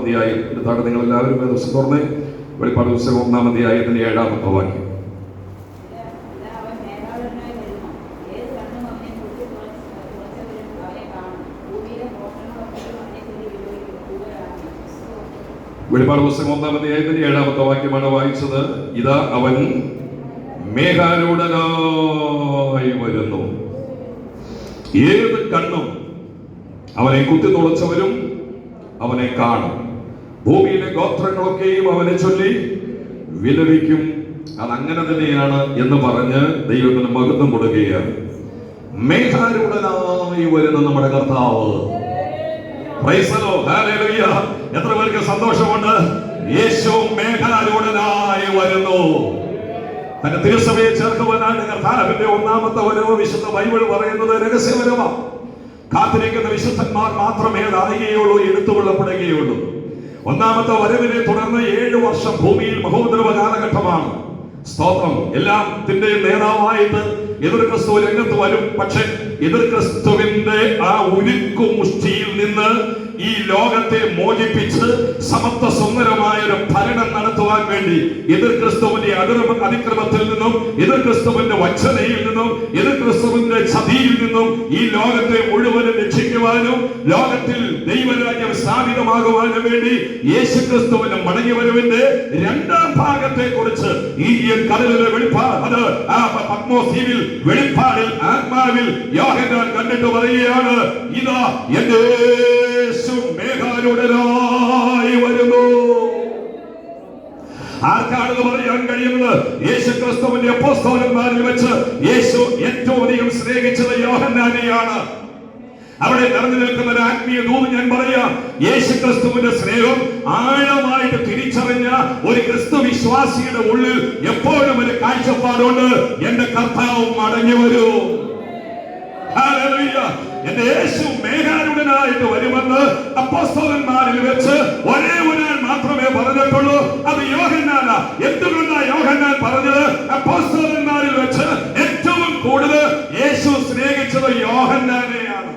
അധ്യായം. താഴെ നിങ്ങൾ എല്ലാവരും ദിവസം തുറന്ന് വെളിപ്പാട് പുസ്തകം 1-ാം അധ്യായത്തിന്റെ 7-ാമത്തെ വാക്യം. വെളിപ്പാട് പുസ്തകം 1-ാം അധ്യായത്തിന്റെ 7-ാമത്തെ വാക്യമാണ് വായിച്ചത്. ഇതാ അവൻ മേഘാരൂഢനായി വരുന്നു, ഏത് കണ്ണും അവനെ കുത്തി തുളച്ചവരും അവനെ കാണും, ഭൂമിയിലെ ഗോത്രങ്ങളൊക്കെയും അവനെ ചൊല്ലി വിലപിക്കും. അതങ്ങനെ തന്നെയാണ് എന്ന് പറഞ്ഞ് ദൈവത്തിന് മഹത്വം കൊടുക്കുകയാണ്. മേഘാരൂഢനായി വരുന്ന നമ്മുടെ കർത്താവ്. Praise the Lord, hallelujah. എത്ര പേർക്ക് സന്തോഷമുണ്ട്? യേശു മേഘാരൂഢനായി വരുന്നു. തന്റെ തിരുസഭയെ ചേർക്കുവാനായിട്ട് കർത്താവിന്റെ 1-ാമത്തെ വരവ് വിശുദ്ധ ബൈബിൾ പറയുന്നത് രഹസ്യവരവാണ്. കാത്തിരിക്കുന്ന വിശുദ്ധന്മാർ മാത്രമേ അത് അറിയുകയുള്ളൂ, എടുത്തുകൊള്ളപ്പെടുകയുള്ളൂ. 1-ാമത്തെ വരവിനെ തുടർന്ന് 7 വർഷം ഭൂമിയിൽ മഹോദ്രവ കാലഘട്ടമാണ്. സ്തോത്രം. എല്ലാത്തിന്റെയും നേതാവായിട്ട് എതിർ ക്രിസ്തു രംഗത്ത് വരും. പക്ഷെ എതിർ ക്രിസ്തുവിന്റെ ആ ഉരുക്കു മുഷ്ടിയിൽ നിന്ന് ഈ ലോകത്തെ മോചിപ്പിച്ച് സമത്വ സുന്ദരമായ ഒരു ഭരണം നടത്തുവാൻ വേണ്ടി എതിർ ക്രിസ്തുവിന്റെ അതിക്രമത്തിൽ നിന്നും, എതിർ ക്രിസ്തുവിന്റെ വഞ്ചനയിൽ നിന്നും, എതിർ ക്രിസ്തുവിന്റെ ചതിയിൽ നിന്നും ഈ ലോകത്തെ മുഴുവനും രക്ഷിക്കുവാനും ലോകത്തിൽ ദൈവരാജ്യം സ്ഥാപിതമാകുവാനും വേണ്ടി യേശുക്രിസ്തുവിന്റെ മടങ്ങിവരവിന്റെ 2-ാം ഭാഗത്തെ കുറിച്ച് ഈ കടലിലെ വെളിപ്പാട്, അത് ആ പത്മോസ് ദ്വീപിൽ വെളിപ്പാടിൽ ആത്മാവിൽ യോഹന്നാൻ കണ്ടിട്ട് പറയുകയാണ്, ഇതാ എന്റെ യേശു മേഘാരൂഢനായി വരുന്നു. ആർക്കാണെന്ന് പറയാൻ കഴിയുന്നത്? യേശുക്രിസ്തുവിന്റെ അപ്പോസ്തലന്മാരിൽ വെച്ച് യേശു ഏറ്റവും അധികം സ്നേഹിച്ചത് യോഹന്നാനെയാണ്. അവിടെ നിറഞ്ഞു നിൽക്കുന്ന ഒരു ആത്മീയ ദൂത് ഞാൻ പറയാം. യേശുക്രിസ്തുവിന്റെ സ്നേഹം ആഴമായിട്ട് തിരിച്ചറിഞ്ഞ ഒരു ക്രിസ്തു വിശ്വാസിയുടെ ഉള്ളിൽ എപ്പോഴും ഒരു കാഴ്ചപ്പാടുണ്ട്, എന്റെ കർത്താവ് മടങ്ങി വരൂ. ഹല്ലേലൂയ. എന്റെ യേശു മേഘാരൂഢനായിട്ട് വരുമെന്ന് അപ്പോസ്തലന്മാരിൽ വെച്ച് ഒരേ ഒരാൾ മാത്രമേ പറഞ്ഞിട്ടുള്ളൂ, അത് യോഹന്നാനാ. എന്തുകൊണ്ടാ യോഹന്നാൻ പറഞ്ഞത്? അപ്പോസ്തലന്മാരിൽ വെച്ച് ഏറ്റവും കൂടുതൽ യേശു സ്നേഹിച്ചത് യോഹന്നാനെയാണ്.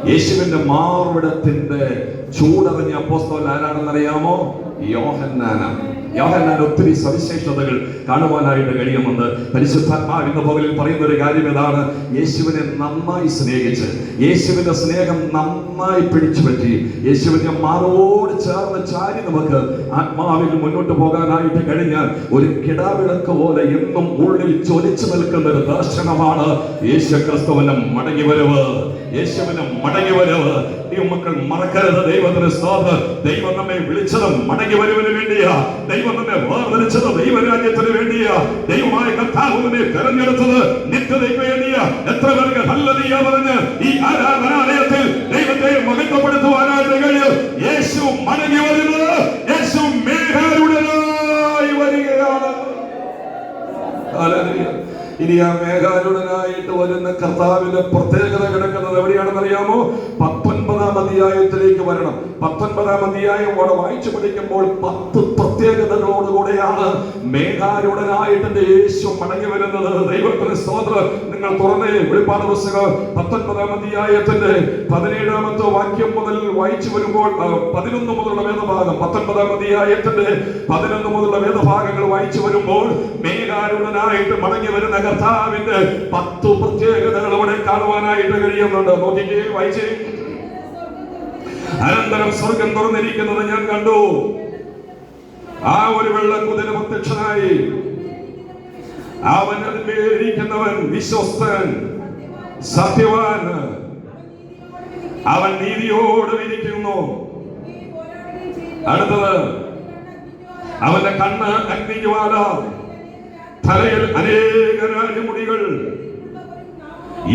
യേശുവിന്റെ മാർവിടത്തിന്റെ ചൂടറിഞ്ഞ അപ്പോസ്തലൻ ആരാണെന്നറിയാമോ? യോഹന്നാനാണ്. യോഹന്നാൻ ഒത്തിരി സവിശേഷതകൾ കാണുവാനായിട്ട് കഴിയുമെന്ന് പരിശുദ്ധാത്മാവ് ഇന്ന് പകലിൽ പറയുന്ന ഒരു കാര്യം ഇതാണ്. യേശുവിനെ നന്നായി സ്നേഹിച്ച്, യേശുവിന്റെ സ്നേഹം നന്നായി പിടിച്ചു പറ്റി, യേശുവിന്റെ മാറോട് ചേർന്ന് ചാരി നമുക്ക് ആത്മാവിൽ മുന്നോട്ട് പോകാനായിട്ട് കഴിഞ്ഞാൽ ഒരു കിടാവിളക്ക് പോലെ എന്നും ഉള്ളിൽ ജ്വലിച്ചു നിൽക്കുന്ന ഒരു ദർശനമാണ് യേശുക്രിസ്തുവിന്റെ മടങ്ങിവരവ്. യേശുവിന്റെ മടങ്ങിവരവ് മക്കൾ മറക്കരുത്. ദൈവത്തിന് സ്തോത്രം. ദൈവം നമ്മെ വിളിച്ചത് മടങ്ങിവരവിന് വേണ്ടിയാ. ദൈവം നമ്മെ വേർതിരിച്ചത് ദൈവരാജ്യത്തിന് വേണ്ടിയാ. ദൈവമായ കർത്താവ് നമ്മെ തെരഞ്ഞെടുത്തത് നിത്യതയ്ക്ക് വേണ്ടിയാ. എത്ര പേർക്ക് ഹല്ലേലൂയ പറഞ്ഞ് ഈ ആരാധനാലയത്തിൽ ദൈവത്തെ മഹത്വപ്പെടുത്തുവാനായിട്ട് കഴിയും. യേശു മടങ്ങി വരുന്നത്, യേശു മേഘാരൂഢനായി വരികയാണ്. ഹല്ലേലൂയ. ഇനി ആ മേഘാരൂഢനായിട്ട് വരുന്ന കർത്താവിന്റെ പ്രത്യേകത കിടക്കുന്നത് എവിടെയാണെന്നറിയാമോ? 19-ാം അധ്യായത്തിലേക്ക് വരണം. 19-ാം അധ്യായം അവിടെ വായിച്ചു പഠിക്കുമ്പോൾ 10 പ്രത്യേകതകളോടുകൂടെയാണ് മേഘാരൂഢനായിട്ട് യേശു മടങ്ങി വരുന്നത്. ദൈവത്തിന് സ്തോത്രം. നിങ്ങൾ തുറന്നേ വെളിപ്പാട് പുസ്തകം 19-ാം അധ്യായത്തിന്റെ 17-ാമത്തെ വാക്യം മുതൽ വായിച്ചു വരുമ്പോൾ 11 മുതലുള്ള വേദഭാഗം, 19-ാം അധ്യായത്തിന്റെ 11 മുതലുള്ള വേദഭാഗങ്ങൾ വായിച്ചു വരുമ്പോൾ മേഘാരൂഢനായിട്ട് മടങ്ങി വരുന്ന കർത്താവിന്റെ 10 പ്രത്യേകതകൾ ഇവിടെ കാണുവാനായിട്ട് കഴിയുന്നുണ്ട്. നോക്കിക്കേ, വായിച്ചേ. അനന്തരം സ്വർഗം തുറന്നിരിക്കുന്നത് ഞാൻ കണ്ടു. ആ ഒരു വെള്ളക്കുതിര പ്രത്യക്ഷനായി. അവൻ അതിന്മേലിരിക്കുന്നവൻ വിശ്വസ്തൻ, സത്യവാൻ, അവൻ നീതിയോട് വിധിക്കുന്നു. അടുത്തത്, അവന്റെ കണ്ണ് അഗ്നിജ്വാല, തലയിൽ അനേക രാജമുടികൾ,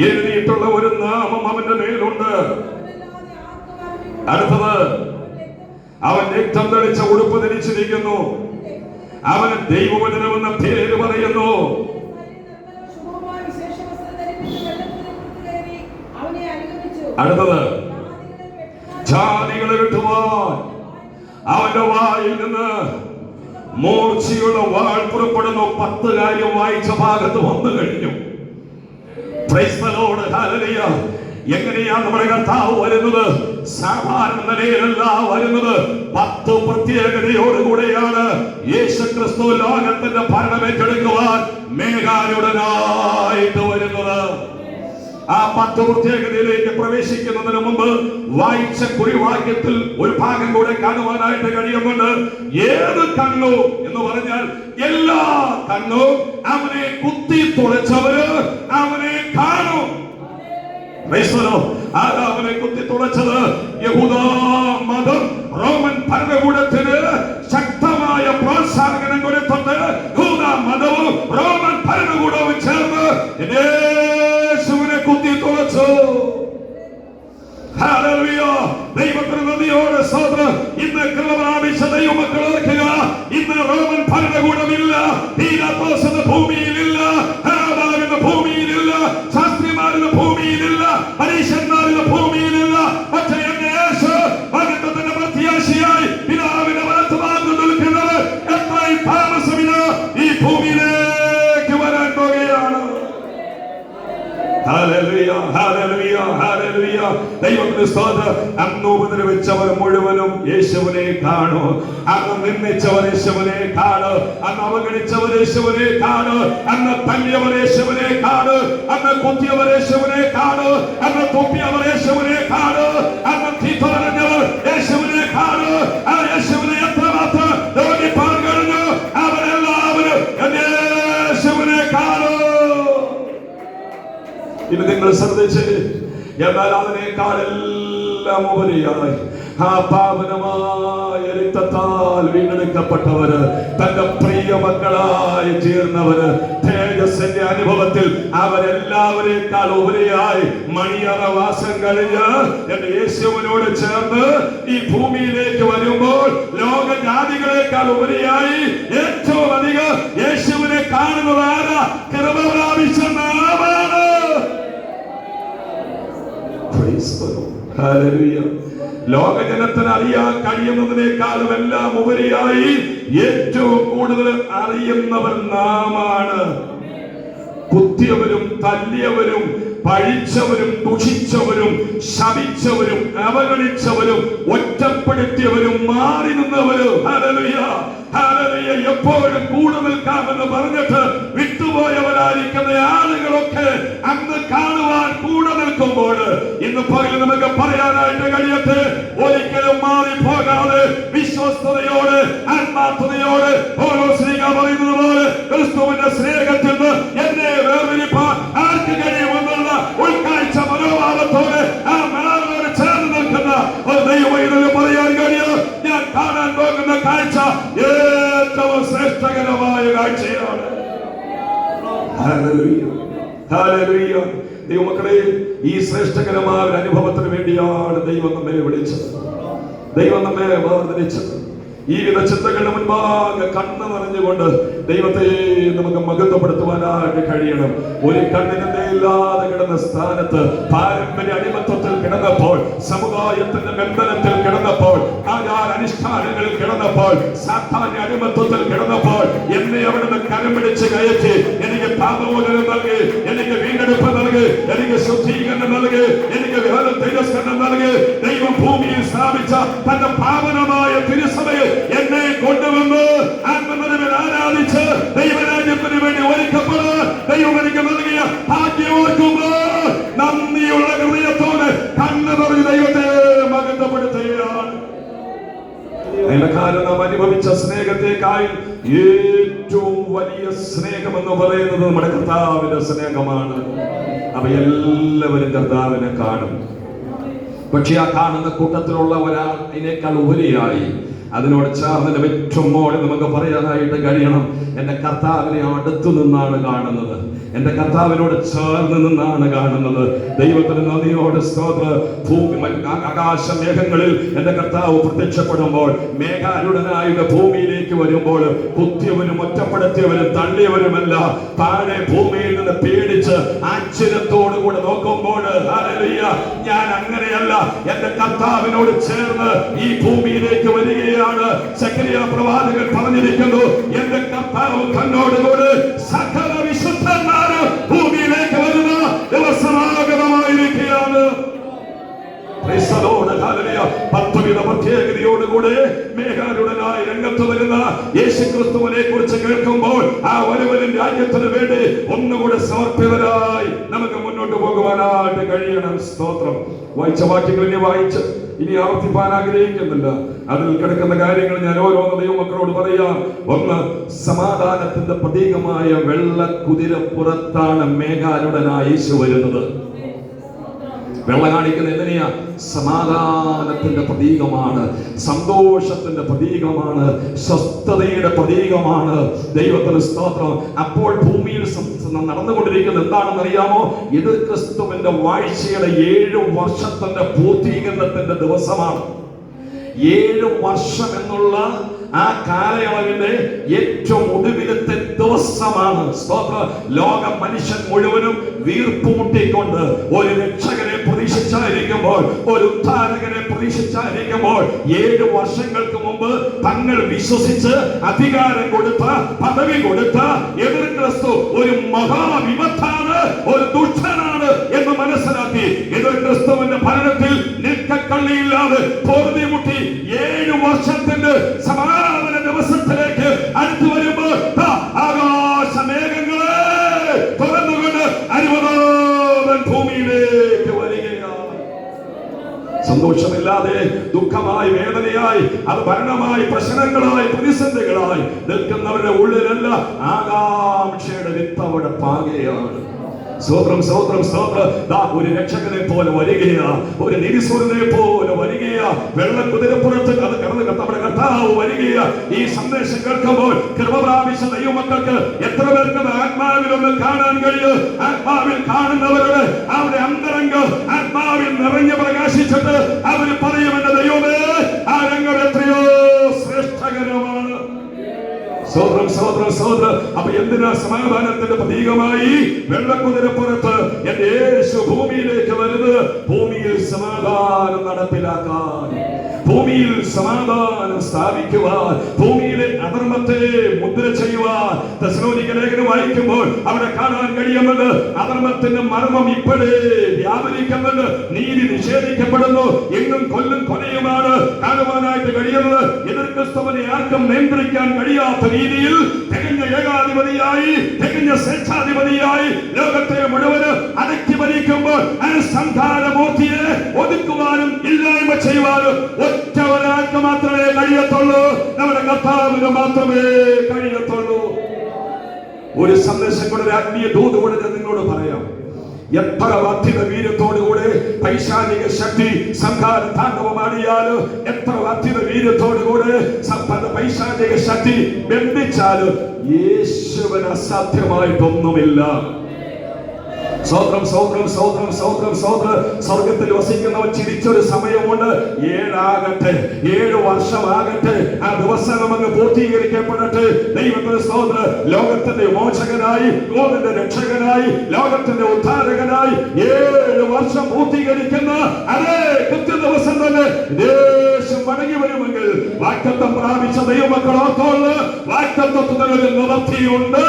എഴുതിയിട്ടുള്ള ഒരു നാമം അവന്റെ മേലുണ്ട്. അടുത്തത്, അവൻ രക്തം തളിച്ച ഉടുപ്പ് ധരിച്ചിരിക്കുന്നു. അവന് ദൈവവചനമെന്ന പേര് പറയുന്നു. അടുത്തത്, ജാതികളെ വിട്ടുവാൻ അവന്റെ വായിൽ നിന്ന് മൂർച്ചയുള്ള വാൾ പുറപ്പെടുന്നു. 10 കാര്യം വായിച്ച ഭാഗത്ത് വന്നു കഴിഞ്ഞു. Praise the Lord, hallelujah. എങ്ങനെയാണ് നമ്മുടെ കർത്താവ് വരുന്നത്? സാധാരണ നിലയിലല്ല വരുന്നത്. പ്രത്യേകതയോടുകൂടെയാണ് യേശുക്രിസ്തു ലോകത്തിന്റെ ഭരണം ഏറ്റെടുക്കുവാൻ മേഘാരൂഢനായിട്ട് വരുന്നത്. ആ 10 പ്രത്യേകതയിലേക്ക് പ്രവേശിക്കുന്നതിന് മുമ്പ് വായിച്ച കുറിവാക്യത്തിൽ ഒരു ഭാഗം കൂടെ കാണുവാനായിട്ട് കഴിയുന്നുണ്ട്. ഏത് കണ്ണു എന്ന് പറഞ്ഞാൽ എല്ലാ കണ്ണും അവനെ കുത്തി തുളച്ചവര് അവനെ കാണും. അവനെ കുത്തി തുളച്ചത് യഹൂദ മതം റോമൻ ഭരണകൂടത്തിന് ശക്തമായ പ്രോത്സാഹനം കൊടുത്തിട്ട് യഹൂദ മതവും റോമൻ ഭരണകൂടവും ചേർന്ന് യേശുവിനെ കുത്തി തുളച്ചു. ദൈവത്തിന് നന്ദിയോടെ സ്തോത്രം. ഇന്ന് കൃപ പ്രാപിച്ച ദൈവമക്കൾ ഓർക്കുക, ഇന്ന് റോമൻ ഭരണകൂടമില്ല, പീലാത്തോസ് ഭൂമിയിലില്ല, ഹെരോദാവ് ഭൂമിയിലില്ല, ശാസ്ത്രിമാരുടെ ഭൂമിയിലില്ല, പരീശന്മാരുടെ ഭൂമിയിലില്ല. പക്ഷേ യേശു മഹത്വത്തിന്റെ പ്രത്യാശയായി പിതാവിന്റെ വലത്തുഭാഗത്ത് നിൽക്കുന്നത് എത്രയും താമസമില്ല ഈ ഭൂമിയിലേക്ക് വരാൻ പോകുകയാണ്. ദൈവത്തിന് സ്തോത്രം. അന്ന് ഉപദ്രവിച്ചവർ മുഴുവനും യേശുവിനെ കാണും. അന്ന് നിന്ദിച്ചവർ യേശുവിനെ കാണും. അന്ന് അവഗണിച്ചവർ യേശുവിനെ കാണും. അന്ന് തല്ലിയവർ യേശുവിനെ കാണും. അന്ന് കുത്തിയവർ യേശുവിനെ കാണും. അന്ന് തുപ്പിയവർ യേശുവിനെ കാണും. അന്ന് തീത്തുറഞ്ഞവർ യേശുവിനെ കാണും. ആ യേശുവിനെ എത്രമാത്രം രോഗിപ്പാൻ കഴിഞ്ഞു അവരെല്ലാവരും യേശുവിനെ കാണും. ഇത് നിങ്ങൾ ശ്രദ്ധിച്ച്, എന്നാൽ അതിനേക്കാളെല്ലാം ഉപരിയായി ആ പാവനമായ രക്തത്താൽ വീണ്ടെടുക്കപ്പെട്ടവര്, തന്റെ പ്രിയ മക്കളായി തീർന്നവര്, തേജസ്സിന്റെ അനുഭവത്തിൽ അവരെല്ലാവരേക്കാൾ ഉപരിയായി മണിയറവാസം കഴിഞ്ഞ് എന്റെ യേശുവിനോട് ചേർന്ന് ഈ ഭൂമിയിലേക്ക് വരുമ്പോൾ ലോകജാതികളെക്കാൾ ഉപരിയായി ഏറ്റവും അധികം യേശുവിനെ കാണുന്നതാരാ? കൃപ പ്രാപിച്ച നാമാണ്. ലോകജനത്തിന് അറിയാൻ കഴിയുന്നതിനേക്കാളും എല്ലാം ഉപരിയായി ഏറ്റവും കൂടുതൽ അറിയുന്നവർ നാമാണ്. കുത്തിയവരും തല്ലിയവരും പഴിച്ചവരും ദുഷിച്ചവരും ശപിച്ചവരും അവഗണിച്ചവരും ഒറ്റപ്പെടുത്തിയവരും മാറി നിന്നവരും എപ്പോഴും കൂടെ നിൽക്കാമെന്ന് പറഞ്ഞിട്ട് വിട്ടുപോയവരായിരിക്കുന്ന ആളുകളൊക്കെ അന്ന് കാണുവാൻ കൂടെ നിൽക്കുമ്പോൾ ഇന്ന് പകൽ നമുക്ക് പറയാനായിട്ട് കഴിയട്ടെ, ഒരിക്കലും മാറിപ്പോകാതെ വിശ്വസ്തയോട് ആത്മാർത്ഥതയോട് ഓരോ സ്ത്രീക പറയുന്നത് പോലെ ക്രിസ്തുവിന്റെ സ്നേഹത്തിൽ നിന്ന് എന്നെ വേർതിരിപ്പാൻ ആർക്ക് കഴിയുമെന്നുള്ള ഉൾക്കാഴ്ച മനോഭാവത്തോടെ ആ മേളോട് ചേർന്ന് നിൽക്കുന്ന ഒരു ദൈവം പറയാൻ കഴിയും. ഞാൻ കാണാൻ പോകുന്ന കാഴ്ച ഏറ്റവും ശ്രേഷ്ഠകരമായ കാഴ്ചയാണ്. ദൈവമക്കളെ, ഈ ശ്രേഷ്ഠകരമായ ഒരു അനുഭവത്തിന് വേണ്ടിയാണ് ദൈവം നമ്മെ വിളിച്ചത്, ദൈവം നമ്മെ വേർതിരിച്ചത്. ഈ വിധ ചിന്തകളുടെ മുൻപാകെ കണ്ണ് നിറഞ്ഞുകൊണ്ട് ദൈവത്തെ നമുക്ക് മഹത്വപ്പെടുത്തുവാനായിട്ട് കഴിയണം. ഒരു കണ്ണിനെ ഇല്ലാതെ കിടന്ന സ്ഥാനത്ത്, പാരമ്പര്യ അടിമത്വത്തിൽ കിടന്നപ്പോൾ, സമുദായത്തിന്റെ ബന്ധനത്തിൽ കിടന്നപ്പോൾ, ആചാര അനുഷ്ഠാനങ്ങളിൽ കിടന്നപ്പോൾ, സാധാന്യ അടിമത്വത്തിൽ കിടന്നപ്പോൾ എന്നെ അവിടുന്ന് കരം പിടിച്ച് കയറ്റി എനിക്ക് പാപമോചനം നൽകി, എനിക്ക് വീണ്ടെടുപ്പ് നൽകി, എനിക്ക് ശുദ്ധീകരണം നൽകി, എനിക്ക് തേജസ്കരണം നൽകി. ദൈവം ഭൂമിയിൽ സ്ഥാപിച്ച തന്റെ പാവനമായ തിരുസഭയിൽ എന്നെ കൊണ്ടുവന്ന് ആത്മനിറവിൽ ആരാധിച്ച് ദൈവരാജ്യത്തിന് വേണ്ടി ഒരുക്കപ്പെടാൻ ദൈവം എനിക്ക് നൽകിയ ഭാഗ്യം ഓർക്കുമ്പോൾ നന്ദിയുള്ള ഹൃദയത്തോടെ കണ്ണ് നിറഞ്ഞ് ദൈവത്തെ മഹത്വപ്പെടുത്തുകയാണ്. അതിന്റെ കാരണം നാം അനുഭവിച്ച സ്നേഹത്തെക്കാൾ ഏറ്റവും വലിയ സ്നേഹം എന്ന് പറയുന്നത് നമ്മുടെ കർത്താവിന്റെ സ്നേഹമാണ്. അവയെല്ലാവരും കർത്താവിനെ കാണും. പക്ഷെ ആ കാണുന്ന കൂട്ടത്തിലുള്ള ഒരാൾ അതിനേക്കാൾ ഉപരിയായി അതിനോട് ചേർന്നതിന്റെ ഏറ്റവും മോളിൽ നമുക്ക് പറയാനായിട്ട് കഴിയണം, എന്റെ കർത്താവിനെ അടുത്തു നിന്നാണ് കാണുന്നത്, എന്റെ കർത്താവിനോട് ചേർന്ന് നിന്നാണ് കാണുന്നത്. ദൈവത്തിന് നന്ദിയോട് സ്തോത്രം. ആകാശ മേഘങ്ങളിൽ എന്റെ കർത്താവ് പ്രത്യക്ഷപ്പെടുമ്പോൾ, മേഘാരൂഢനായുടെ ഭൂമിയിലേക്ക് വരുമ്പോൾ കുത്തിയവനും ഒറ്റപ്പെടുത്തിയവരും തള്ളിയവരുമല്ല താഴെ ഭൂമിയിൽ നിന്ന് പേടിച്ച് ആശ്ചര്യത്തോടുകൂടെ നോക്കുമ്പോൾ ഞാൻ അങ്ങനെയല്ല, എന്റെ കർത്താവിനോട് ചേർന്ന് ഈ ഭൂമിയിലേക്ക് വരികയാണ്. സഖറിയ പ്രവാചകൻ പറഞ്ഞിരിക്കുന്നു, എന്റെ കർത്താവ് തന്നോടുകൂടെ സകല വിശുദ്ധന്മാരും ഭൂമിയിലേക്ക് വരുന്ന ദിവസമാഗതമായിരിക്കുകയാണ്. 10 പ്രത്യേകതയോടുകൂടെ മേഘാരൂഢനായി രംഗത്ത് വരുന്ന യേശുക്രിസ്തുവിനെ കുറിച്ച് കേൾക്കുമ്പോൾ ആ ഒരുവനും രാജ്യത്തിന് വേണ്ടി ഒന്നുകൂടെ സമർപ്പിതരായി നമുക്ക് മുന്നോട്ട് പോകുവാനായിട്ട് കഴിയണം. സ്തോത്രം. വായിച്ച വാക്യങ്ങൾ ഇനി വായിച്ച് ഇനി ആവർത്തിപ്പാൻ ആഗ്രഹിക്കുന്നില്ല. അതിൽ കിടക്കുന്ന കാര്യങ്ങൾ ഞാൻ ഓരോന്ന് ദൈവമക്കളോട് പറയാം. ഒന്ന്, സമാധാനത്തിന്റെ പ്രതീകമായ വെള്ള കുതിരപ്പുറത്താണ് മേഘാരൂഢനായ യേശു വരുന്നത്. വെള്ള കാണിക്കുന്ന എന്തിനാ? സമാധാനത്തിന്റെ പ്രതീകമാണ്, സന്തോഷത്തിന്റെ പ്രതീകമാണ്, സ്വസ്ഥതയുടെ പ്രതീകമാണ്. ദൈവത്തിന് സ്തോത്രം. അപ്പോൾ ഭൂമിയിൽ നടന്നുകൊണ്ടിരിക്കുന്നത് എന്താണെന്ന് അറിയാമോ? ഇത് ക്രിസ്തുവിന്റെ വാഴ്ചയുടെ 7 വർഷത്തിന്റെ പൂർത്തീകരണത്തിന്റെ ദിവസമാണ്. 7 വർഷം എന്നുള്ള ആ കാലയളവിന്റെ ഏറ്റവും ഒടുവിലത്തെ ദിവസമാണ്. സ്തോത്രം. ലോക മനുഷ്യൻ മുഴുവനും വീർപ്പുമുട്ടിക്കൊണ്ട് ഒരു രക്ഷകനെ പ്രതീക്ഷിച്ചായിരിക്കുമ്പോൾ, ഒരു ഉദ്ധാരകനെ പ്രതീക്ഷിച്ചായിരിക്കുമ്പോൾ 7 വർഷങ്ങൾക്ക് മുമ്പ് തങ്ങൾ വിശ്വസിച്ച് അധികാരം കൊടുത്ത, പദവി കൊടുത്ത എതിർ ക്രിസ്തു ഒരു മഹാവിപത്താണ്, ഒരു ദുഷ്ടനാണ് എന്ന് മനസ്സിലാക്കി എതിർ ക്രിസ്തുവിന്റെ ഭരണത്തിൽ നിൽക്കക്കള്ളിയില്ലാതെ പൊറുതിമുട്ടി 7 വർഷത്തിന്റെ സമാധാന ദിവസത്തിലേക്ക് അടുത്തു വരുമ്പോൾ ആകാശമേഘങ്ങളെ തുറന്നുകൊണ്ട് അരുവനാഥൻ ഭൂമിയിലേക്ക് വരികയാണ്. സന്തോഷമില്ലാതെ ദുഃഖമായി, വേദനയായി, അത് ഭരണമായി, പ്രശ്നങ്ങളായി, പ്രതിസന്ധികളായി നിൽക്കുന്നവരുടെ ഉള്ളിലല്ല ആകാംക്ഷയുടെ വിത്ത് അവിടെ പാകുകയാണ്. സ്തോത്രം, സ്തോത്രം, സ്തോത്രം. ഒരു രക്ഷകനെ പോലെ വരികയാ, ഒരു നിരിസൂരനെ പോലെ വരികയാ, വെള്ളക്കുതിരപ്പുറത്ത് അത് കടന്ന് നമ്മുടെ കർത്താവ് വരികയാ. ഈ സന്ദേശം കേൾക്കുമ്പോൾ കൃപ പ്രാപിച്ച ദൈവമക്കൾക്ക് എത്ര പേർക്ക് ആത്മാവിൽ ഒന്ന് കാണാൻ കഴിയും? ആത്മാവിൽ കാണുന്നവരുടെ അവരുടെ അന്തരംഗം ആത്മാവിൽ നിറഞ്ഞു പ്രകാശിച്ചിട്ട് അവര് പറയുമെന്റെ ദൈവമേ, ആ രംഗം എത്രയോ ശ്രേഷ്ഠകരമാണ്. സ്തോത്രം, സ്തോത്രം, സ്തോത്രം. അപ്പൊ എന്തിനാ സമാധാനത്തിന്റെ പ്രതീകമായി വെള്ളക്കുതിരപ്പുറത്ത് എന്റെ യേശു ഭൂമിയിലേക്ക് വരുന്നത്? ഭൂമിയിൽ സമാധാനം നടപ്പിലാക്കാൻ, ഭൂമിയിൽ സമാധാനം സ്ഥാപിക്കുവാൻ, ഭൂമിയിലെ അധർമ്മത്തെ മുദ്ര ചെയ്യുവാൻ. തെസ്സലോനിക്ക ലേഖനം വായിക്കുമ്പോൾ അവിടെ കാണാൻ കഴിയുന്നത് അധർമ്മത്തിന്റെ മർമ്മം ഇപ്പോഴേ വ്യാപരിക്കുന്നുണ്ട്, നീതി നിഷേധിക്കപ്പെടുന്നു, എങ്ങും കൊല്ലും കൊലയുമാണ് കാണുവാനായിട്ട് കഴിയുന്നത്. എതിർ ക്രിസ്തുവിനെ ആർക്കും നിയന്ത്രിക്കാൻ കഴിയാത്ത രീതിയിൽ തികഞ്ഞ ഏകാധിപതിയായി, തികഞ്ഞ സ്വേച്ഛാധിപതിയായി ലോകത്തെ മുഴുവന് അടക്കി ഭരിക്കുമ്പോൾ ആ സംഹാരമൂർത്തിയെ ഒതുക്കുവാനും ഇല്ലായ്മ ചെയ്യുവാനും ഒറ്റ ഒരാൾക്ക് മാത്രമേ കഴിയത്തുള്ളൂ, നമ്മുടെ കർത്താവിന് മാത്രമേ കഴിയത്തുള്ളൂ. ഒരു സന്ദേശം കൂടെ, ഒരു ആത്മീയ ദൂത് കൂടെ ഞാൻ നിങ്ങളോട് പറയാം. എത്ര വർദ്ധിത വീര്യത്തോടുകൂടെ പൈശാചിക ശക്തി സംഹാര താണ്ഡവമാടിയാലും, എത്ര വർദ്ധിത വീര്യത്തോടുകൂടെ പൈശാചിക ശക്തി ബന്ധിച്ചാലും യേശുവിന് അസാധ്യമായിട്ടൊന്നുമില്ല. സ്തോത്രം, സ്തോത്രം, സ്തോത്രം, സ്തോത്രം, സ്തോത്രം. സ്വർഗത്തിൽ വസിക്കുന്നവൻ ചിരിച്ചൊരു സമയമുണ്ട്. 7 വർഷമാകട്ടെ, ആ ദിവസം അങ്ങ് പൂർത്തീകരിക്കപ്പെടട്ടെ. ദൈവത്തിന്റെ സ്തോത്രം. ലോകത്തിന്റെ മോചകനായി, ലോകത്തിന്റെ രക്ഷകനായി, ലോകത്തിന്റെ ഉദ്ധാരകനായി 7 വർഷം പൂർത്തീകരിക്കുന്ന അതേ കൃത്യ ദിവസം തന്നെ ദേശം മടങ്ങി വരുമെങ്കിൽ വാഗ്ദത്തം പ്രാപിച്ച ദൈവമക്കളോർത്തോള് വാഗ്ദത്തത്തിനൊരു നിവൃത്തിയുണ്ട്.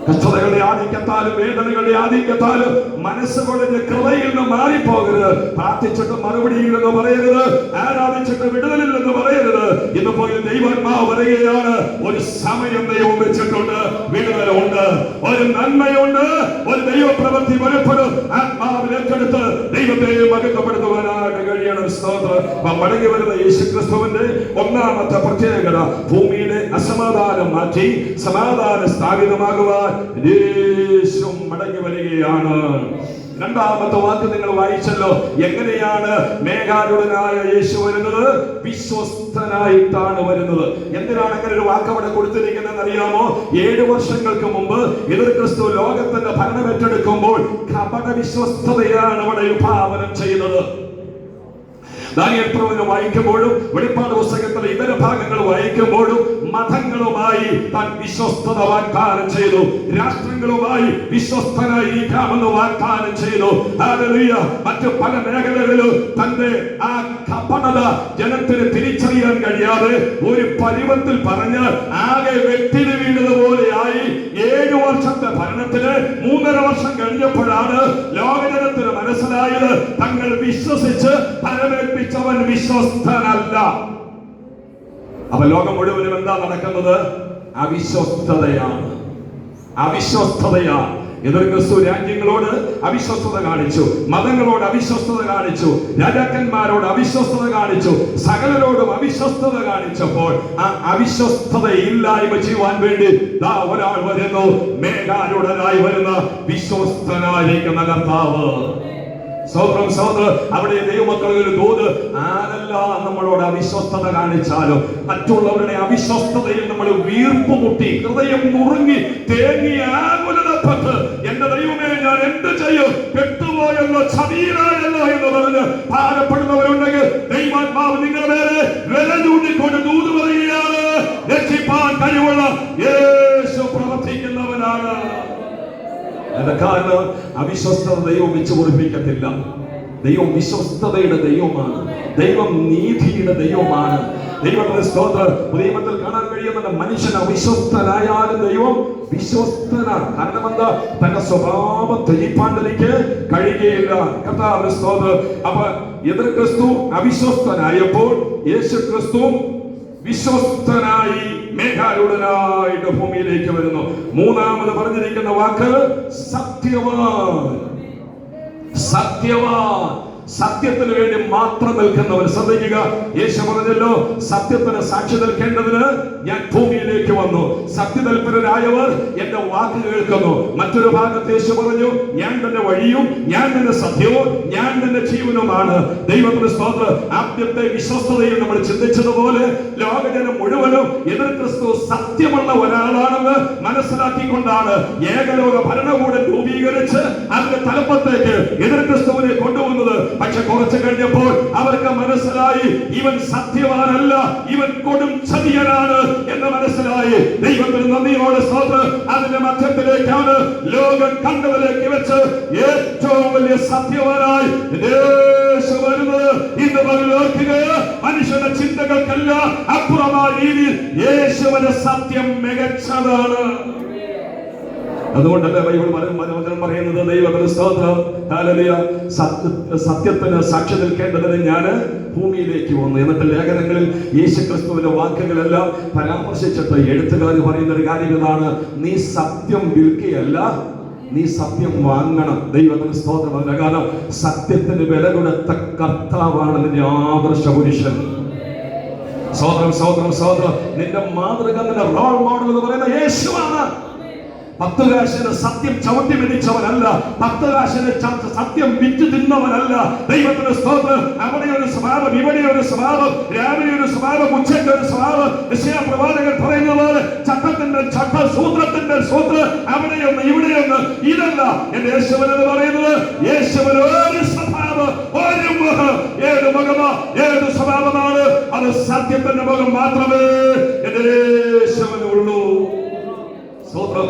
കഷ്ടതകളുടെ ആധിക്യത്താലും വേദനകളുടെ ആധിക്യത്താലും മനസ്സുകൊണ്ടിന്റെ കൃപയിൽ നിന്ന് മാറിപ്പോകരുത്. പ്രാർത്ഥിച്ചിട്ട് മറുപടിയില്ലെന്ന് പറയരുത്, ആരാധിച്ചിട്ട് വിടുതലില്ലെന്ന് പറയരുത്. ഇന്ന് പോയി ദൈവാത്മാവ് പറയുകയാണ്, ഒരു സമയം ദൈവം വെച്ചിട്ടുണ്ട്, വിടുതലുണ്ട്, ഒരു നന്മയുണ്ട്, ഒരു ദൈവപ്രവൃത്തി വെളിപ്പെടും. ആത്മാവിൽ ഏറ്റെടുത്ത് ദൈവത്തെ മഹത്വപ്പെടുത്തുവാനായിട്ട് കഴിയണം. സ്തോത്രം. മടങ്ങി വരുന്ന യേശുക്രിസ്തുവിന്റെ ഒന്നാമത്തെ പ്രത്യേകത ഭൂമിയിലെ അസമാധാനം മാറ്റി സമാധാന സ്ഥാപിതമാകുവാൻ യേശു മടങ്ങി വരികയാണ്. രണ്ടാമത്തെ വാക്ക് നിങ്ങൾ വായിച്ചല്ലോ. എങ്ങനെയാണ് മേഘാരൂഢനായ യേശു വരുന്നത്? വിശ്വസ്തനായിട്ടാണ് വരുന്നത്. എന്തിനാണ് അങ്ങനെ ഒരു വാക്ക് അവിടെ കൊടുത്തിരിക്കുന്നത് അറിയാമോ? 7 വർഷങ്ങൾക്ക് മുമ്പ് എതിർ ക്രിസ്തു ലോകത്തിന്റെ ഭരണം ഏറ്റെടുക്കുമ്പോൾ കപട വിശ്വസ്തതയാണ് അവിടെ വിഭാവനം ചെയ്യുന്നത്. ദാനിയേൽ പ്രവചനം വായിക്കുമ്പോഴും വെളിപ്പാട് പുസ്തകത്തിലെ ഇതര ഭാഗങ്ങൾ വായിക്കുമ്പോഴും മതങ്ങളുമായി താൻ വിശ്വസ്തത വാഗ്ദാനം ചെയ്തു, രാഷ്ട്രങ്ങളുമായി വിശ്വസ്തനായിരിക്കാമെന്ന് വാഗ്ദാനം ചെയ്തു. ഹല്ലേലൂയ. മറ്റു പല മേഖലകളിലും തന്റെ ആ കപടത ജനത്തിന് തിരിച്ചറിയാൻ കഴിയാതെ ഒരു പരുവത്തിൽ പറഞ്ഞാൽ ആകെ വെട്ടിന് വീണതുപോലെയായി 7 വർഷത്തെ ഭരണത്തില് 3.5 വർഷം കഴിഞ്ഞപ്പോഴാണ് ലോകജനത്തിന് മനസ്സിലായത് തങ്ങൾ വിശ്വസിച്ച് ഫലമേൽപ്പിച്ചവൻ വിശ്വസ്തനല്ല. അപ്പൊ ലോകം മുഴുവനും എന്താ നടക്കുന്നത്? അവിശ്വസ്തതയാണ്. എതിർ ക്രിസ്തു രാജ്യങ്ങളോട് അവിശ്വസ്തത കാണിച്ചു, മതങ്ങളോട് അവിശ്വസ്തത കാണിച്ചു, രാജാക്കന്മാരോട് അവിശ്വസ്തത കാണിച്ചു, സകലരോടും അവിശ്വസ്തത കാണിച്ചപ്പോൾ ആ അവിശ്വസ്തത ഇല്ലായ്മ ചെയ്യുവാൻ വേണ്ടി ഒരാൾ വരുന്നു. മേഘാരൂഢനായി വരുന്ന വിശ്വസ്തനായിരിക്കുന്ന കർത്താവ്. സഹോദരൻ, അവിടെ ദൈവമക്കളുടെ ഒരു ദൂത്, ആരെല്ലാം നമ്മളോട് അവിശ്വസ്തത കാണിച്ചാലും മറ്റുള്ളവരുടെ അവിശ്വസ്തതയിൽ നമ്മൾ വീർപ്പുമുട്ടി ഹൃദയം മുറുങ്ങി തേങ്ങി ആകുലപ്പെട്ട് എന്റെ ദൈവമേ ഞാൻ എന്ത് ചെയ്യും, കെട്ടുപോയല്ലോ, ചതിയിലായല്ലോ എന്ന് പറഞ്ഞ് ഭാരപ്പെടുന്നവരുണ്ടെങ്കിൽ ദൈവാത്മാവ് നിങ്ങളുടെ നേരെ വില ചൂണ്ടിക്കൊണ്ട് ദൂത് പറയുകയാണ്. രക്ഷിപ്പാൻ കഴിവുള്ള യേശു പ്രവർത്തിക്കുന്നവനാണ്. കാരണം അവിശ്വസ്തത ദൈവം വെച്ച് പൊറിപ്പിക്കത്തില്ല. ദൈവം വിശ്വസ്തതയുടെ ദൈവമാണ്. ദൈവം നീതിയുടെ ദൈവമാണ്. ദൈവത്തിന്റെ സ്തോത്രം. നിയമത്തിൽ കാണാൻ കഴിയുന്നുണ്ട്, മനുഷ്യൻ അവിശ്വസ്തനായാലും ദൈവം വിശ്വസ്തനാണ്. കാരണം എന്താ? തന്റെ സ്വഭാവം ത്യജിപ്പാൻ തനിക്ക് കഴിയുകയില്ല. കർത്താവിന്റെ സ്തോത്രം. അപ്പൊ എതിർ ക്രിസ്തു അവിശ്വസ്തനായപ്പോൾ യേശു ക്രിസ്തു വിശ്വസ്തനായി മേഘാരൂഢനായിട്ട് ഭൂമിയിലേക്ക് വരുന്നു. മൂന്നാമത് പറഞ്ഞിരിക്കുന്ന വാക്ക് സത്യവാൻ. സത്യത്തിന് വേണ്ടി മാത്രം നിൽക്കുന്നവർ. ശ്രദ്ധിക്കുക, യേശു പറഞ്ഞല്ലോ, സത്യത്തിന് സാക്ഷി നിൽക്കേണ്ടതിന് ഞാൻ ഭൂമിയിലേക്ക് വന്നു. സത്യനിൽപ്പരായവർ എന്റെ വാക്ക് കേൾക്കുന്നു. മറ്റൊരു ഭാഗത്ത് യേശു പറഞ്ഞു, ഞാൻ തന്നെ വഴിയും ഞാൻ തന്നെ സത്യവും ഞാൻ തന്നെ ജീവനുമാണ്. ദൈവത്തിന്റെ സ്തോത്രം. ആദ്യത്തെ വിശ്വസ്തതയിൽ നമ്മൾ ചിന്തിച്ചതുപോലെ ലോകജനം മുഴുവനും എതിർ ക്രിസ്തു സത്യമുള്ള ഒരാളാണെന്ന് മനസ്സിലാക്കിക്കൊണ്ടാണ് ഏകലോക ഭരണകൂടം രൂപീകരിച്ച് അതിന്റെ തലപ്പത്തേക്ക് എതിർ ക്രിസ്തുവിനെ കൊണ്ടുവന്നത്. പക്ഷെ കുറച്ച് കഴിഞ്ഞപ്പോൾ അവർക്ക് മനസ്സിലായി, ഇവൻ സത്യവാനല്ല, ഇവൻ കൊടും ചതിയനാണ് എന്ന് മനസ്സിലായി. ദൈവത്തിന് നന്ദിയോടെ സ്തോത്രം. അതിന്റെ മധ്യത്തിലേക്കാണ് ലോകം കണ്ടതിലേക്ക് വെച്ച് ഏറ്റവും വലിയ സത്യവാനായി യേശു വരുന്നത്. ഇന്ന് പകൽ ഓർക്കുക, മനുഷ്യന്റെ ചിന്തകൾക്കല്ല അപ്പുറമായ രീതിയിൽ യേശുവിന്റെ സത്യം മികച്ചതാണ്. അതുകൊണ്ടല്ലേ ബൈബിൾ പറയുന്നത്, ദൈവത്തിന്റെ സ്തോത്രം, ഹല്ലേലൂയ, സത്യത്തിന് സാക്ഷി നിൽക്കേണ്ടതിന് ഞാൻ ഭൂമിയിലേക്ക് വന്നു. എന്നിട്ട് ലേഖനങ്ങളിൽ യേശുക്രിസ്തുവിന്റെ വാക്കുകളെല്ലാം പരാമർശിച്ചിട്ട് എഴുത്തുകാർ പറയുന്ന ഒരു കാര്യം ഇതാണ്: നീ സത്യം വിൽക്കുകയല്ല, നീ സത്യം വാങ്ങണം. ദൈവത്തിന് സ്തോത്രം. അതിന്റെ കാരണം സത്യത്തിന് വില കൊടുത്ത കർത്താവാണ് നിന്റെ ആദർശ പുരുഷൻ. സഹോദരം, നിന്റെ മാതൃക, നിന്റെ റോൾ മോഡൽ എന്ന് പറയുന്ന യേശുവാണ്. 10 കാശിന് സത്യം ചവിട്ടി മെതിച്ചവനല്ല, 10 കാശിന് സത്യം വിറ്റ് തിന്നവനല്ല. ദൈവത്തിന്റെ സ്തോത്രം. അവിടെ ഒരു സ്വഭാവം, ഇവിടെ ഒരു സ്വഭാവം, രാവിലെ ഒരു സ്വഭാവം, ഉച്ചയ്ക്ക് ഒരു സ്വഭാവം. പ്രവാചകൻ പറയുന്ന പോലെ ചട്ടത്തിന്റെ ചട്ടം, സൂത്രത്തിന്റെ സൂത്രം, അവിടെയൊന്ന് ഇവിടെയൊന്ന്. ഇതല്ല എന്റെ യേശുവൻ എന്ന് പറയുന്നത്. യേശുവൻ ഒരു സ്വഭാവം, ഒരു മുഖം. ഏത് മുഖമോ ഏത് സ്വഭാവമാണ്? അത് സത്യത്തിന്റെ മുഖം മാത്രമേ എന്റെ യേശുവനുള്ളൂ.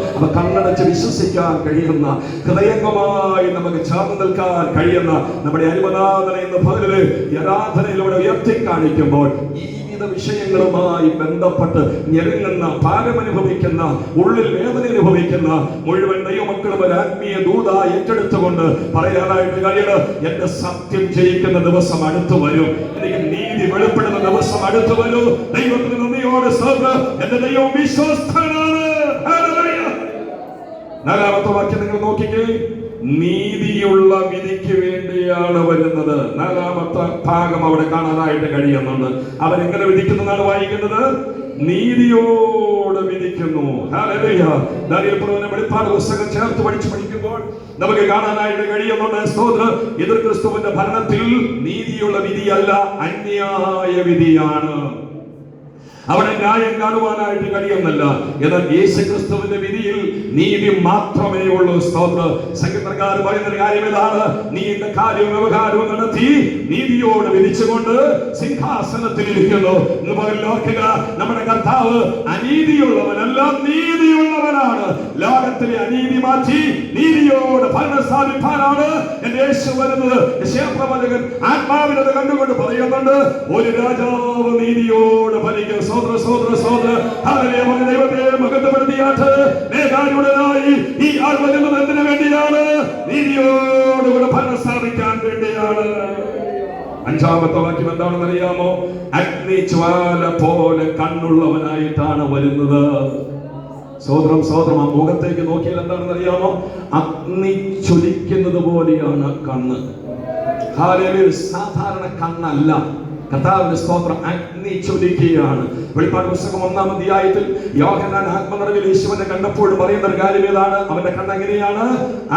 അപ്പൊ കണ്ണടച്ച് വിശ്വസിക്കാൻ കഴിയുന്ന, ഹൃദയംഗമായി നമുക്ക് ചേർന്ന് നിൽക്കാൻ കഴിയുന്ന നമ്മുടെ അരുമനാഥന എന്ന പകലില് ആരാധനയിലൂടെ ഉയർത്തി കാണിക്കുമ്പോൾ ഈ വിഷയങ്ങളുമായി ബന്ധപ്പെട്ട് ഞെരുങ്ങുന്ന, ഭാരമനുഭവിക്കുന്ന, ഉള്ളിൽ വേദന അനുഭവിക്കുന്ന മുഴുവൻ ദൈവമക്കളും ഒരു ആത്മീയ ദൂത ഏറ്റെടുത്തുകൊണ്ട് പറയാനായിട്ട് കഴിയണം: എന്റെ സത്യം ജയിക്കുന്ന ദിവസം അടുത്തു വരും, എനിക്ക് നീതി വെളിപ്പെടുന്ന ദിവസം അടുത്തു വരും. ദൈവത്തിന് നന്ദിയോടെ സ്തോത്രം. എന്റെ ദൈവം വിശ്വസ്തനാണ്. നാലാമത്തെ വാക്യം നിങ്ങൾ നോക്കിക്കേ. നീതിയുള്ള വിധിക്ക് വേണ്ടിയാണ് വരുന്നത്. നാലാമത്തെ ഭാഗം അവിടെ കാണാനായിട്ട് കഴിയുന്നുണ്ട്. അവരെങ്ങനെ വിധിക്കുന്നതാണ് വായിക്കുന്നത്? നീതിയോട് വിധിക്കുന്നു. ഹല്ലേലൂയ. ദാനിയേൽ പ്രവചന വെളിപ്പാട് പുസ്തകം ചേർത്ത് പഠിക്കുമ്പോൾ നമുക്ക് കാണാനായിട്ട് കഴിയുന്നുണ്ട്. സ്തോത്രം. എതിർ ക്രിസ്തുവിന്റെ ഭരണത്തിൽ നീതിയുള്ള വിധിയല്ല, അന്യായ വിധിയാണ്. അവിടെ ന്യായം കാണുവാനായിട്ട് കഴിയുന്നില്ല. എന്നാൽ യേശുക്രിസ്തുവിന്റെ വിധിയിൽ നീതി മാത്രമേ ഉള്ളൂ. സ്തോത്രം. സംഗീതക്കാർ പറയുന്ന കാര്യം ഇതാണ്: നീ എന്റെ കാര്യവും വ്യവഹാരവും നടത്തി നീതിയോട് വിധിച്ചുകൊണ്ട് സിംഹാസനത്തിൽ ഇരിക്കുന്നു. ഓർക്കുക, നമ്മുടെ കർത്താവ് അനീതിയുള്ളവനല്ല, നീതിയുള്ളവനാണ്. ലോകത്തിലെ അനീതി മാറ്റി നീതിയോട് ഭരണം സ്ഥാപിക്കാനാണ് എന്റെ യേശു വരുന്നത്. യശയ്യാപ്രവാചകൻ ആത്മാവിനത് കണ്ടുകൊണ്ട് പറയുന്നുണ്ട്: ഒരു രാജാവ് നീതിയോട് ഭരിക്കും. ദൈവത്തെ മഹത്വപ്പെടുത്തിയാട്ട് മേഘാരൂഢ അഞ്ചാമത്തെ വാക്യം എന്താണെന്ന് അറിയാമോ? അഗ്നിജ്വാല പോലെ കണ്ണുള്ളവനായിട്ടാണ് വരുന്നത്. സോദരം സോദരം, ആ മുഖത്തേക്ക് നോക്കിയാൽ എന്താണെന്ന് അറിയാമോ? അഗ്നി ജ്വലിക്കുന്നത് പോലെയാണ് കണ്ണ്. ഹല്ലേലൂയ. സാധാരണ കണ്ണല്ല. കർത്താവിന്റെ സ്തോത്രം. അഗ്നി ജ്വലിക്കുകയാണ്. വെളിപ്പാട് പുസ്തകം 1-ാം അധ്യായത്തിൽ യോഹന്നാൻ ആത്മനിറവിൽ യേശുവിനെ കണ്ടപ്പോൾ പറയുന്ന ഒരു കാര്യം ഏതാണ്? അവന്റെ കണ്ണ് എങ്ങനെയാണ്?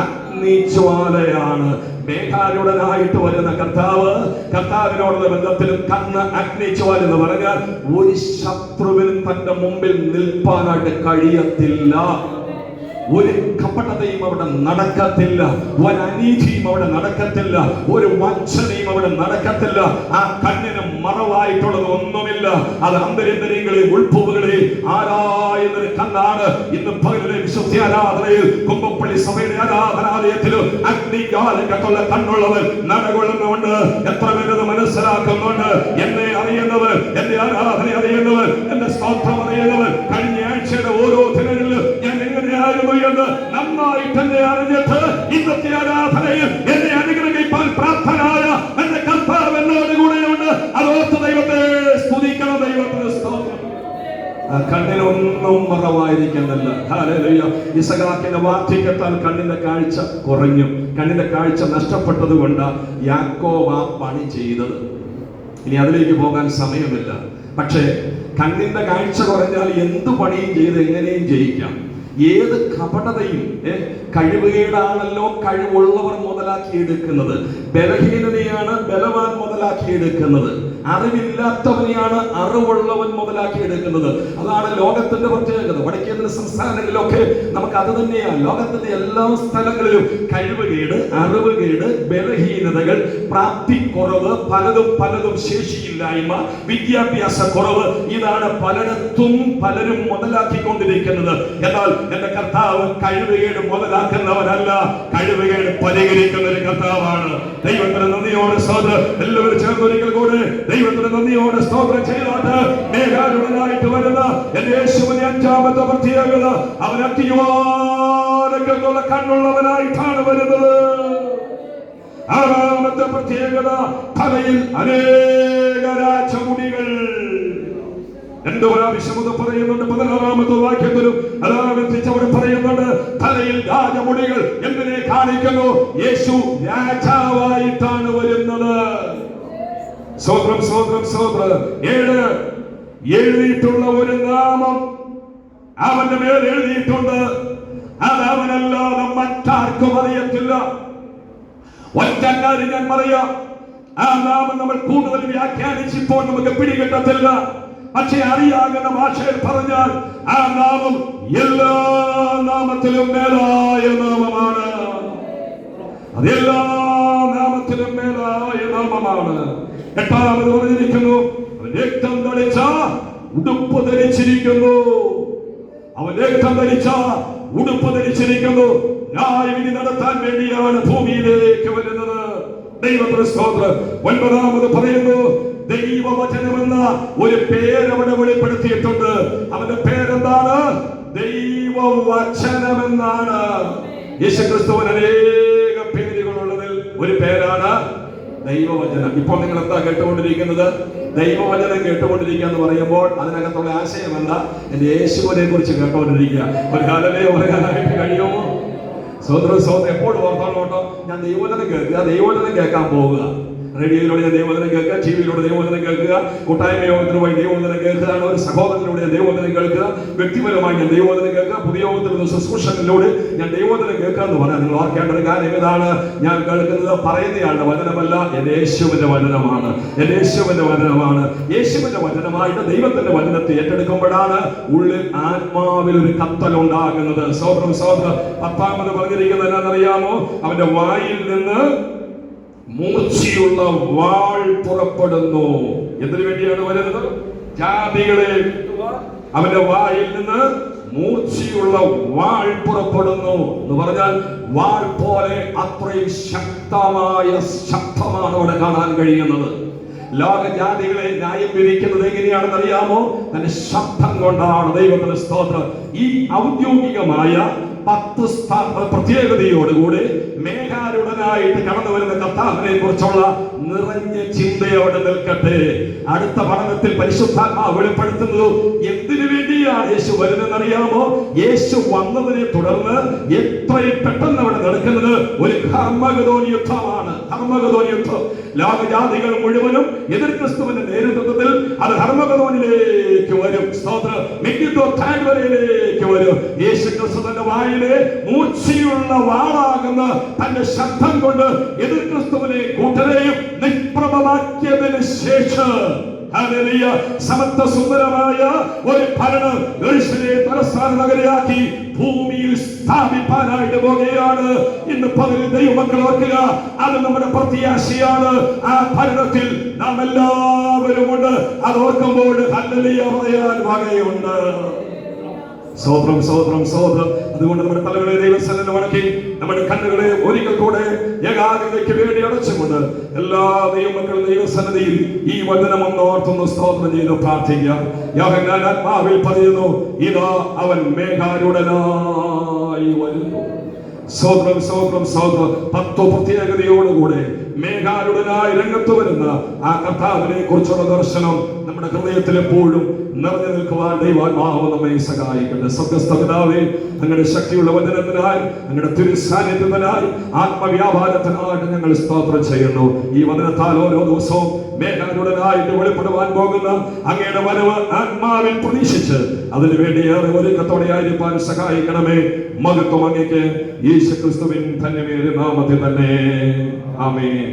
അഗ്നിജ്വാലയാണ്. മേഘാരൂഢനായിട്ട് വരുന്ന കർത്താവിനോടുള്ള ബന്ധത്തിലും കണ്ണ് അഗ്നിജ്വാല എന്ന് പറഞ്ഞാൽ ഒരു ശത്രുവിനും തന്റെ മുമ്പിൽ നിൽപ്പാനായിട്ട് കഴിയത്തില്ല. ഒരു കപടതയും അവിടെ നടക്കത്തില്ല, ഒരു അനീതിയും അവിടെ നടക്കത്തില്ല, ഒരു വഞ്ചനയും അവിടെ നടക്കത്തില്ല. ആ കണ്ണിന് മറവായിട്ടുള്ളത് ഒന്നുമില്ല. അത് അന്തരേന്ദ്രിയങ്ങളെ ഉൾപ്പുകളെ ആരായുന്നൊരു കണ്ണാണ്. ഇന്ന് പകലിലെ വിശുദ്ധി ആരാധനയിൽ കുമ്പപ്പള്ളി സഭയുടെ ആരാധനാലയത്തിലും അഗ്നിജ്വാലയ്ക്കുള്ള കണ്ണുള്ളവൻ നടകൊള്ളുന്നുണ്ട്. എത്ര പേരത് മനസ്സിലാക്കുന്നുണ്ട്? എന്നെ അറിയുന്നവർ, എന്റെ ആരാധന അറിയുന്നവർ, എന്റെ സ്തോത്രം അറിയുന്നവർ, കഴിഞ്ഞ ആഴ്ചയുടെ ഓരോ ദിനങ്ങളിലും ഞാൻ എങ്ങനെയായിരുന്നു എന്ന് നന്നായിട്ട് എന്നെ അറിഞ്ഞിട്ട് ഇന്നത്തെ ആരാധനയിൽ എന്നെ അനുഗ്രഹിക്കാൻ പ്രാപ്തനായ എന്റെ കർത്താവ് എന്നോട് കൂടെയുണ്ട്. അതോർത്ത് ദൈവത്തെ സ്തുതിക്കണം. ദൈവത്തിന് സ്തോത്രം. കണ്ണിനൊന്നും മറവായിരിക്കുന്നില്ല. ഹല്ലേലൂയ. ഇസഹാക്കിന്റെ വാർദ്ധക്യത്താൽ കണ്ണിന്റെ കാഴ്ച കുറഞ്ഞു. കണ്ണിന്റെ കാഴ്ച നഷ്ടപ്പെട്ടത് കൊണ്ട് യാക്കോബ് ആ പണി ചെയ്തത്. ഇനി അതിലേക്ക് പോകാൻ സമയമില്ല. പക്ഷേ കണ്ണിന്റെ കാഴ്ച കുറഞ്ഞാൽ എന്ത് പണിയും ചെയ്ത് എങ്ങനെയും ജയിക്കാം. ഏത് കപടതയും കഴിവുകേടാണല്ലോ കഴിവുള്ളവർ മുതലാക്കിയെടുക്കുന്നത്. ബലഹീനതയാണ് ബലവാൻ മുതലാക്കിയെടുക്കുന്നത്. അറിവില്ലാത്തവനെയാണ് അറിവുള്ളവൻ മുതലാക്കിയെടുക്കുന്നത്. അതാണ് ലോകത്തിന്റെ പ്രത്യേകത. വടക്കേന്ത്യ സംസ്ഥാനങ്ങളിലൊക്കെ നമുക്ക് അത് തന്നെയാണ്. ലോകത്തിന്റെ എല്ലാ സ്ഥലങ്ങളിലും കഴിവുകേട്, അറിവുകേട്, ബലഹീനതകൾ, പ്രാപ്തിക്കുറവ്, പലതും ശേഷിയില്ലായ്മ, വിദ്യാഭ്യാസ കുറവ്, ഇതാണ് പലയിടത്തും പലരും മുതലാക്കിക്കൊണ്ടിരിക്കുന്നത്. എന്നാൽ എന്റെ കർത്താവ് കഴിവുകേട് മുതലാക്കുന്നവരല്ല, കഴിവുകേട് പരിഹരിക്കുന്ന ഒരു കർത്താവാണ്. ദൈവത്തിന് നന്ദിയോടെ സ്തോത്രം. എല്ലാവരും ചേർന്നൊരിക്കൽ കൂടെ ദൈവത്തിന് നന്ദിയോടെ സ്തോത്രം ചെയ്തോട്ട്. മേഘാരൂഢനായിട്ട് വരുന്ന എന്റെ യേശുവിന്റെ അഞ്ചാമത്തെ പ്രത്യേകത, അവൻ അഗ്നിജ്വാലയ്ക്കുള്ള കണ്ണുള്ളവനായിട്ടാണ് വരുന്നത്. ആറാമത്തെ പ്രത്യേകത, തലയിൽ അനേക രാജമുടികൾ. രണ്ടു പ്രാവശ്യം അത് പറയുന്നുണ്ട്. 16-ാമത്തെ വാക്യത്തിലും അവിടെ പറയുന്നുണ്ട്, തലയിൽ രാജമുടികൾ. എന്തിനെ കാണിക്കുന്നു? യേശു രാജാവായിട്ടാണ് വരുന്നത്. സ്തോത്രം സ്തോത്രം സ്തോത്രം. 7 എഴുതിയിട്ടുള്ള ഒരു നാമം അവന്റെ മേൽ എഴുതിയിട്ടുണ്ട്. അത് അവനല്ലാതെ മറ്റാർക്കും അറിയത്തില്ല. ഒറ്റ കാര്യം ഞാൻ പറയാം, ആ നാമം നമ്മൾ കൂടുതൽ വ്യാഖ്യാനിച്ചപ്പോൾ നമുക്ക് പിടികിട്ടത്തില്ല. പക്ഷെ അറിയാകുന്ന ഭാഷയിൽ പറഞ്ഞാൽ ആ നാമം എല്ലാ നാമത്തിലും മേലായ നാമമാണ്. അതെല്ലാ നാമത്തിലും മേലായ നാമമാണ്. 8-ാമത് പറഞ്ഞിരിക്കുന്നു, അവൻ രക്തം തളിച്ച ഉടുപ്പ് ധരിച്ചിരിക്കുന്നു. അവൻ രക്തം ധരിച്ച ഉടുപ്പ് ധരിച്ചിരിക്കുന്നു. ന്യായവിധി നടത്താൻ വേണ്ടിയാണ് ഭൂമിയിലേക്ക് വരുന്നത്. ദൈവത്തിന്റെ സ്തോത്രം. 9-ാമത് പറയുന്നു, ദൈവവചനമെന്ന ഒരു പേരവിടെ വെളിപ്പെടുത്തിയിട്ടുണ്ട്. അവന്റെ പേരെന്താണ്? ദൈവവചനമെന്നാണ്. യേശുക്രിസ്തുവിന് അനേക പേരുകളുള്ളതിൽ ഒരു പേരാണ് ദൈവവചനം. ഇപ്പോൾ നിങ്ങൾ എന്താ കേട്ടുകൊണ്ടിരിക്കുന്നത്? ദൈവവചനം കേട്ടുകൊണ്ടിരിക്കുക എന്ന് പറയുമ്പോൾ അതിനകത്തുള്ള ആശയം എന്താ? എന്റെ യേശുവിനെ കുറിച്ച് കേട്ടുകൊണ്ടിരിക്കുക. ഒരു കാലമേ പറയാനായിട്ട് കഴിയുമോ? സോദര സോദര എപ്പോഴും ഓർത്തോളോട്ടോ, ഞാൻ ദൈവവചനം കേൾക്കുക, ദൈവവചനം കേൾക്കാൻ പോവുക. റേഡിയോയിലൂടെ ഞാൻ ദൈവവചനം കേൾക്കുക, ടിവിയിലൂടെ ദൈവവചനം കേൾക്കുക, കൂട്ടായ്മ യോഗത്തിനുമായി ദൈവവചനം കേൾക്കുകയാണ്. ഒരു സഹോദരനിലൂടെ ഞാൻ ദൈവവചനം കേൾക്കുക, വ്യക്തിപരമായി ഞാൻ ദൈവവചനം കേൾക്കുക, പുതിയ യോഗത്തിലുള്ള ശുശ്രൂഷകളിലൂടെ ഞാൻ ദൈവവചനം കേൾക്കുക എന്ന് പറഞ്ഞാൽ നിങ്ങൾ ഓർക്കേണ്ട ഒരു കാര്യം ഇതാണ്, ഞാൻ കേൾക്കുന്നത് പറയുന്നയാളുടെ വചനമല്ല, എന്റെ യേശുവിന്റെ വചനമാണ്. എന്റെ യേശുവിന്റെ വചനമാണ്. യേശുവിന്റെ വചനമായിട്ട് ദൈവത്തിന്റെ വചനത്തെ ഏറ്റെടുക്കുമ്പോഴാണ് ഉള്ളിൽ ആത്മാവിൽ ഒരു കത്തൽ ഉണ്ടാകുന്നത്. സോദരം സോദരം 10-ാമത് പറഞ്ഞിരിക്കുന്നത് എന്നാണെന്നറിയാമോ? അവന്റെ വായിൽ നിന്ന് മൂർച്ചയുള്ള വാൾ പുറപ്പെടുന്നു. എന്തിനു വേണ്ടിയാണ് വരുന്നത്? ജാതികളെ അവന്റെ വായിൽ നിന്ന് മൂർച്ചയുള്ള വാൾ പുറപ്പെടുന്നു എന്ന് പറഞ്ഞാൽ വാൾ പോലെ അത്രയും ശക്തമായ ശബ്ദമാണ് അവിടെ കാണാൻ കഴിയുന്നത്. ലോകജാതികളെ ന്യായം വിധിക്കുന്നത് എങ്ങനെയാണെന്ന് അറിയാമോ? തന്റെ ശബ്ദം കൊണ്ടാണ്. ദൈവത്തിന്റെ സ്തോത്രം. ഈ ഔദ്യോഗികമായ 10 പ്രത്യേകതയോടുകൂടി മേഘാരൂഢനായിട്ട് കടന്നു വരുന്ന കർത്താവിനെ കുറിച്ചുള്ള നിറഞ്ഞ ചിന്തയോടെ നിൽക്കട്ടെ. അടുത്ത പഠനത്തിൽ പരിശുദ്ധാത്മാവ് വെളിപ്പെടുത്തുന്നത് എന്തിനു വേണ്ടിയാണ് യേശു വരുന്നതെന്നറിയാമോ? യേശു വന്നതിനെ തുടർന്ന് എത്രയും പെട്ടെന്ന് അവിടെ നടക്കുന്നത് ഒരു ഹർമഗദോൻ യുദ്ധമാണ്. ഹർമഗദോൻ യുദ്ധം ലോകജാതികൾ മുഴുവനും എതിർ ക്രിസ്തുവിന്റെ നേതൃത്വത്തിൽ അത് ഹർമഗദോനിലേക്ക് വരും. സ്തോത്രം. മെഗിദ്ദോ താഴ്വരയിലേക്ക് വരും. യേശു ക്രിസ്തു തന്റെ വായിലെ മൂർച്ചയുള്ള വാളാകുന്ന തന്റെ ശബ്ദം കൊണ്ട് എതിർ ക്രിസ്തുവിനെ കൂട്ടരെയും നിഷ്പ്രഭമാക്കിയതിനു ശേഷം സമത്വ സുന്ദരമായ ഒരു ഭരണം യെരൂശലേം തലസ്ഥാന നഗരിയാക്കി ഭൂമിയിൽ സ്ഥാപിപ്പാനായിട്ട് പോകുകയാണ്. ഇന്ന് പകൽ ദൈവമക്കൾ ഓർക്കുക, അത് നമ്മുടെ പ്രത്യാശയാണ്. ആ ഭരണത്തിൽ നാം എല്ലാവരും ഉണ്ട്. അത് ഓർക്കുമ്പോൾ ഹല്ലേലൂയ പറയാൻ വകയുണ്ട്. സ്തോത്രം, സ്തോത്രം, സ്തോത്രം. അതുകൊണ്ട് നമ്മുടെ തലകളെ ദൈവസന്നിധിയിൽ വണക്കി നമ്മുടെ കണ്ണുകളെ ഒരിക്കൽ കൂടെ ഏകാഗ്രതയ്ക്ക് വേണ്ടി അടച്ചുകൊണ്ട് എല്ലാ ദൈവമക്കളും ദൈവസന്നിധിയിൽ ഈ വചനം ഓർത്തൊന്ന് സ്തോത്രം ചെയ്ത് പ്രാർത്ഥിക്കാം. യോഹന്നാൻ ആത്മാവിൽ പറയുന്നു, ഇതാ അവൻ മേഘാരൂഢനായി വരുന്നു. സ്തോത്രം, സ്തോത്രം, സ്തോത്രം. 10 പ്രത്യേകതയോടുകൂടെ മേഘാരൂഢനായി രംഗത്ത് വരുന്ന ആ കർത്താവിനെ കുറിച്ചുള്ള ദർശനം നമ്മുടെ ഹൃദയത്തിൽ എപ്പോഴും നിറഞ്ഞു നിൽക്കുവാൻ ദൈവാത്മാവ് നമ്മെ സഹായിക്കട്ടെ. സ്വർഗ്ഗസ്ഥ പിതാവേ, അങ്ങയുടെ ശക്തിയുള്ള വചനത്തിനായി, അങ്ങയുടെ തിരുസാന്നിധ്യത്തിനായി, ആത്മവ്യാപാരത്തിനായിട്ട് ഞങ്ങൾ സ്തോത്രം ചെയ്യുന്നു. ഈ വചനത്താൽ ഓരോ ദിവസവും മേഘാരൂഢനായിട്ട് വെളിപ്പെടുവാൻ പോകുന്ന അങ്ങയുടെ വരവ് ആത്മാവിൽ പ്രതീക്ഷിച്ച് അതിനുവേണ്ടി ഏറെ ഒരുക്കത്തോടെ ആയിരിക്കാൻ സഹായിക്കണമേ. മഹത്വം അങ്ങേക്ക് യേശുക്രിസ്തുവിൻ ധന്യമേറിയ നാമത്തിൽ തന്നെ. ആമേൻ.